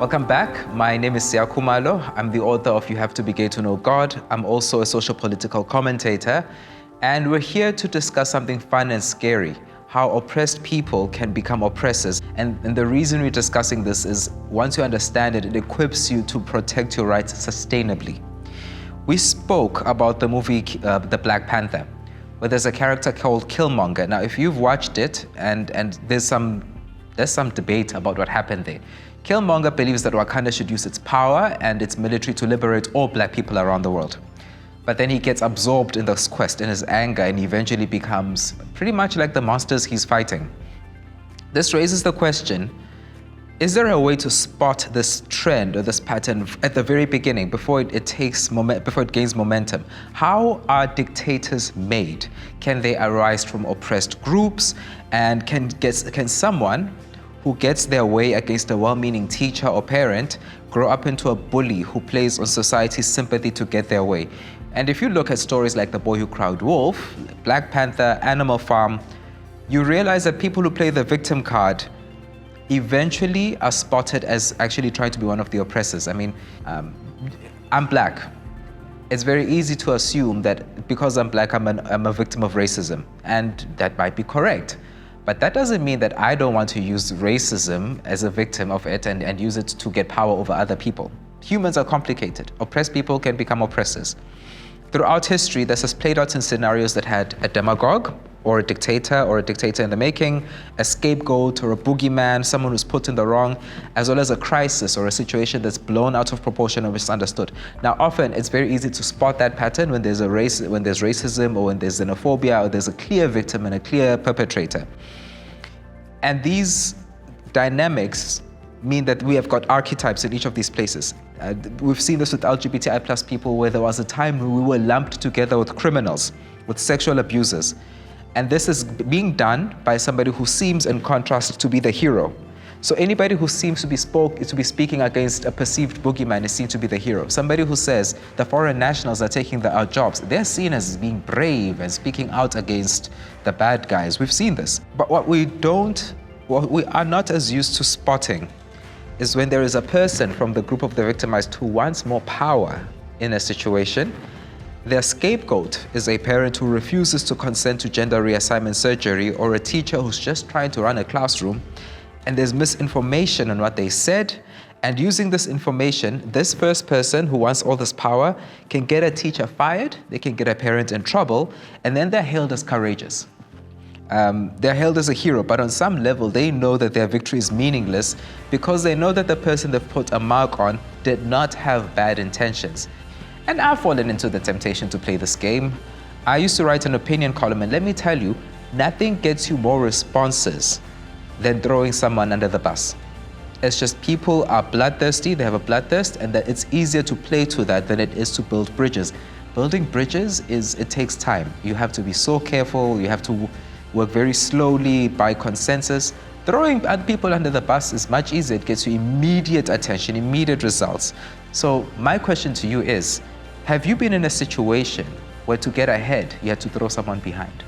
Welcome back. My name is Siya Khumalo. I'm the author of You Have to Be Gay to Know God. I'm also a social political commentator. And we're here to discuss something fun and scary, how oppressed people can become oppressors. And the reason we're discussing this is once you understand it, it equips you to protect your rights sustainably. We spoke about the movie The Black Panther, where there's a character called Killmonger. Now, if you've watched it, and there's some debate about what happened there. Killmonger believes that Wakanda should use its power and its military to liberate all black people around the world. But then he gets absorbed in this quest, in his anger, and eventually becomes pretty much like the monsters he's fighting. This raises the question, is there a way to spot this trend or this pattern at the very beginning, before it gains momentum? How are dictators made? Can they arise from oppressed groups? And can someone who gets their way against a well-meaning teacher or parent grow up into a bully who plays on society's sympathy to get their way? And if you look at stories like The Boy Who Cried Wolf, Black Panther, Animal Farm, you realize that people who play the victim card eventually are spotted as actually trying to be one of the oppressors. I mean, I'm black. It's very easy to assume that because I'm black, I'm a victim of racism, and that might be correct. But that doesn't mean that I don't want to use racism as a victim of it and use it to get power over other people. Humans are complicated. Oppressed people can become oppressors. Throughout history, this has played out in scenarios that had a demagogue, or a dictator in the making, a scapegoat or a boogeyman, someone who's put in the wrong, as well as a crisis or a situation that's blown out of proportion or misunderstood. Now, often it's very easy to spot that pattern when there's racism, or when there's xenophobia, or there's a clear victim and a clear perpetrator. And these dynamics mean that we have got archetypes in each of these places. We've seen this with LGBTI+ people, where there was a time when we were lumped together with criminals, with sexual abusers. And this is being done by somebody who seems, in contrast, to be the hero. So anybody who seems to be speaking against a perceived boogeyman is seen to be the hero. Somebody who says the foreign nationals are taking our jobs, they're seen as being brave and speaking out against the bad guys. We've seen this. But what we are not as used to spotting is when there is a person from the group of the victimized who wants more power in a situation. Their scapegoat is a parent who refuses to consent to gender reassignment surgery, or a teacher who's just trying to run a classroom, and there's misinformation on what they said. And using this information, this first person who wants all this power can get a teacher fired, they can get a parent in trouble, and then they're hailed as courageous. They're hailed as a hero, but on some level, they know that their victory is meaningless because they know that the person they've put a mark on did not have bad intentions. And I've fallen into the temptation to play this game. I used to write an opinion column, and let me tell you, nothing gets you more responses than throwing someone under the bus. It's just people are bloodthirsty, they have a bloodthirst, and that it's easier to play to that than it is to build bridges. Building bridges it takes time. You have to be so careful, you have to work very slowly by consensus. Throwing people under the bus is much easier. It gets you immediate attention, immediate results. So my question to you is, have you been in a situation where to get ahead, you had to throw someone behind?